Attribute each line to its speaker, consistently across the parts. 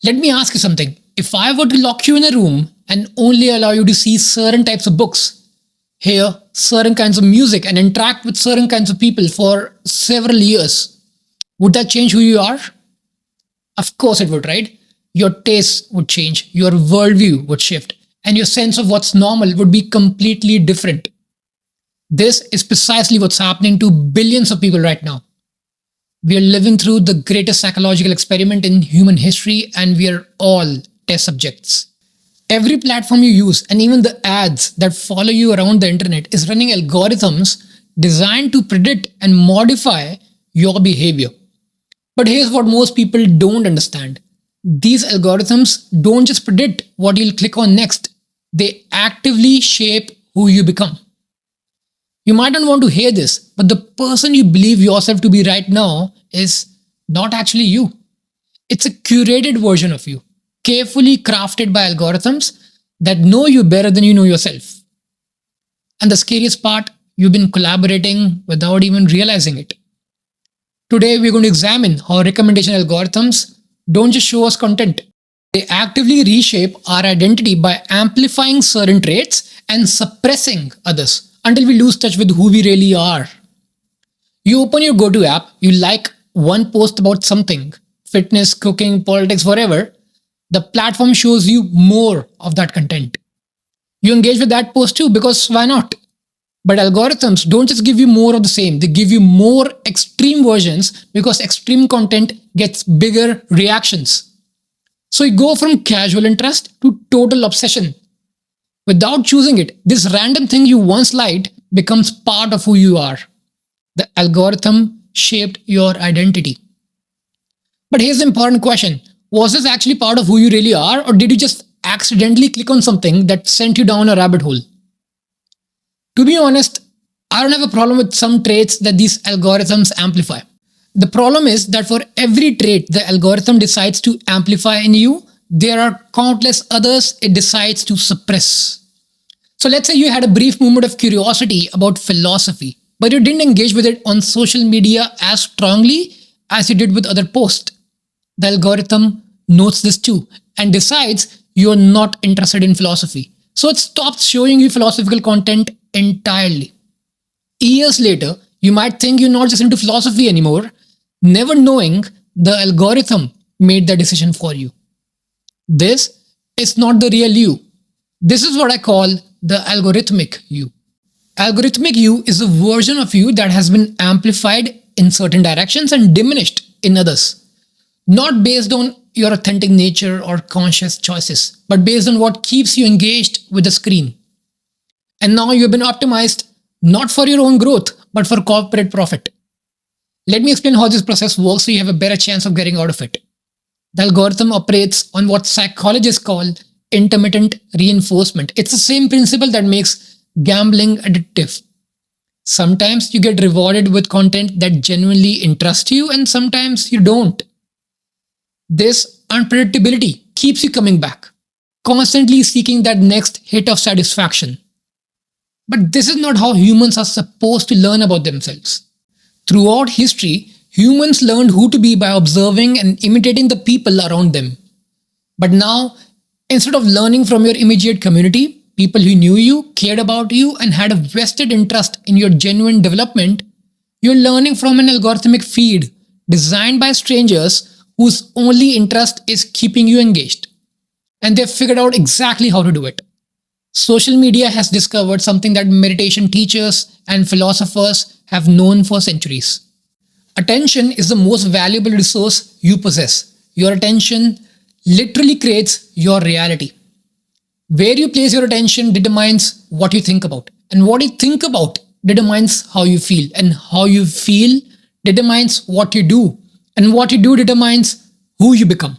Speaker 1: Let me ask you something. If I were to lock you in a room and only allow you to see certain types of books, hear certain kinds of music, and interact with certain kinds of people for several years, would that change who you are? Of course it would, right? Your tastes would change, your worldview would shift, and your sense of what's normal would be completely different. This is precisely what's happening to billions of people right now. We are living through the greatest psychological experiment in human history, and we are all test subjects. Every platform you use, and even the ads that follow you around the internet, is running algorithms designed to predict and modify your behavior. But here's what most people don't understand: these algorithms don't just predict what you'll click on next, they actively shape who you become. You might not want to hear this, but the person you believe yourself to be right now is not actually you. It's a curated version of you, carefully crafted by algorithms that know you better than you know yourself. And the scariest part, you've been collaborating without even realizing it. Today, we're going to examine how recommendation algorithms don't just show us content, they actively reshape our identity by amplifying certain traits and suppressing others until we lose touch with who we really are. You open your go to app, you like one post about something: fitness, cooking, politics, whatever. The platform shows you more of that content. You engage with that post too, because why not? But algorithms don't just give you more of the same, they give you more extreme versions because extreme content gets bigger reactions. So you go from casual interest to total obsession. Without choosing it, this random thing you once liked becomes part of who you are. The algorithm shaped your identity. But here's the important question: was this actually part of who you really are, or did you just accidentally click on something that sent you down a rabbit hole? To be honest, I don't have a problem with some traits that these algorithms amplify. The problem is that for every trait the algorithm decides to amplify in you, there are countless others it decides to suppress. So let's say you had a brief moment of curiosity about philosophy, but you didn't engage with it on social media as strongly as you did with other posts. The algorithm notes this too and decides you're not interested in philosophy. So it stops showing you philosophical content entirely. Years later, you might think you're not just into philosophy anymore, never knowing the algorithm made the decision for you. This is not the real you. This is what I call the algorithmic you. Algorithmic you is a version of you that has been amplified in certain directions and diminished in others. Not based on your authentic nature or conscious choices, but based on what keeps you engaged with the screen. And now you've been optimized not for your own growth, but for corporate profit. Let me explain how this process works so you have a better chance of getting out of it. The algorithm operates on what psychologists call intermittent reinforcement. It's the same principle that makes gambling addictive. Sometimes you get rewarded with content that genuinely interests you, and sometimes you don't. This unpredictability keeps you coming back, constantly seeking that next hit of satisfaction. But this is not how humans are supposed to learn about themselves. Throughout history, humans learned who to be by observing and imitating the people around them. But now, instead of learning from your immediate community, people who knew you, cared about you, and had a vested interest in your genuine development, you're learning from an algorithmic feed designed by strangers whose only interest is keeping you engaged. And they've figured out exactly how to do it. Social media has discovered something that meditation teachers and philosophers have known for centuries. Attention is the most valuable resource you possess. Your attention literally creates your reality. Where you place your attention determines what you think about, and what you think about determines how you feel, and how you feel determines what you do, and what you do determines who you become.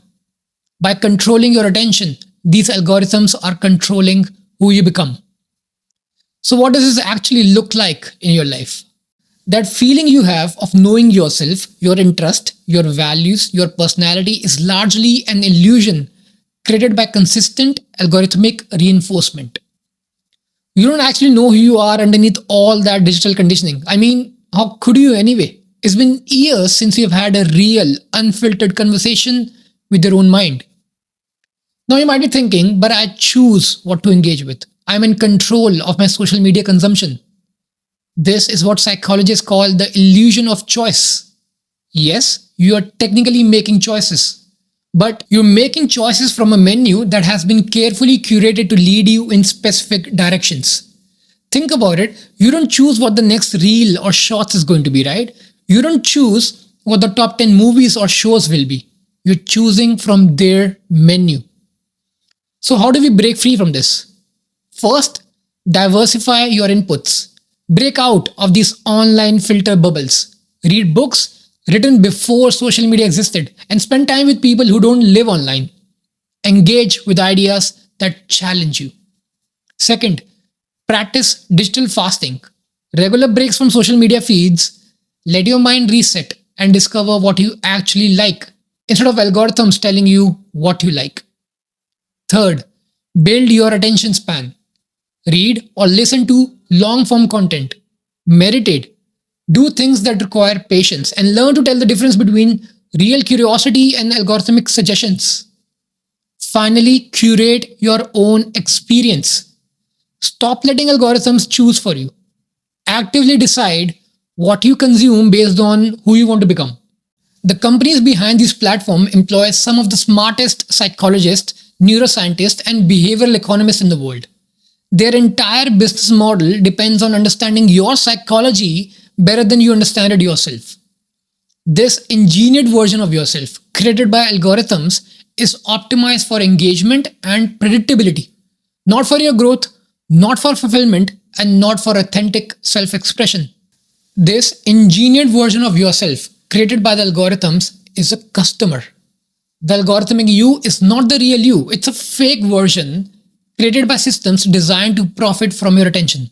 Speaker 1: By controlling your attention, these algorithms are controlling who you become. So what does this actually look like in your life? That feeling you have of knowing yourself, your interest, your values, your personality is largely an illusion created by consistent algorithmic reinforcement. You don't actually know who you are underneath all that digital conditioning. I mean, how could you anyway? It's been years since you've had a real, unfiltered conversation with your own mind. Now you might be thinking, but I choose what to engage with. I'm in control of my social media consumption. This is what psychologists call the illusion of choice. Yes, you are technically making choices, but you're making choices from a menu that has been carefully curated to lead you in specific directions. Think about it. You don't choose what the next reel or shorts is going to be, right? You don't choose what the top 10 movies or shows will be. You're choosing from their menu. So, how do we break free from this? First, diversify your inputs. Break out of these online filter bubbles. Read books written before social media existed and spend time with people who don't live online. Engage with ideas that challenge you. Second, practice digital fasting. Regular breaks from social media feeds let your mind reset and discover what you actually like instead of algorithms telling you what you like. Third, build your attention span. Read or listen to long form content. Meditate. Do things that require patience and learn to tell the difference between real curiosity and algorithmic suggestions. Finally, curate your own experience. Stop letting algorithms choose for you. Actively decide what you consume based on who you want to become. The companies behind this platform employ some of the smartest psychologists, neuroscientists, and behavioral economists in the world. Their entire business model depends on understanding your psychology better than you understand it yourself. This engineered version of yourself, created by algorithms, is optimized for engagement and predictability, not for your growth, not for fulfillment, and not for authentic self expression. This engineered version of yourself, created by the algorithms, is a customer. The algorithmic you is not the real you, it's a fake version created by systems designed to profit from your attention.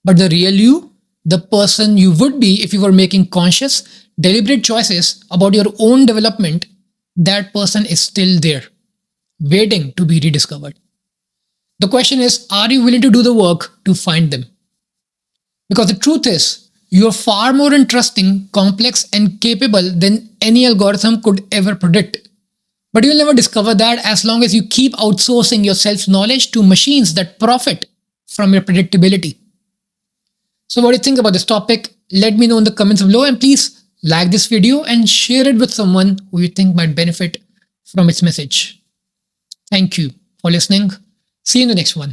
Speaker 1: But the real you, the person you would be if you were making conscious, deliberate choices about your own development, that person is still there, waiting to be rediscovered. The question is, are you willing to do the work to find them? Because the truth is, you are far more interesting, complex, and capable than any algorithm could ever predict. But you'll never discover that as long as you keep outsourcing your self knowledge to machines that profit from your predictability. So, what do you think about this topic? Let me know in the comments below, and please like this video and share it with someone who you think might benefit from its message. Thank you for listening. See you in the next one.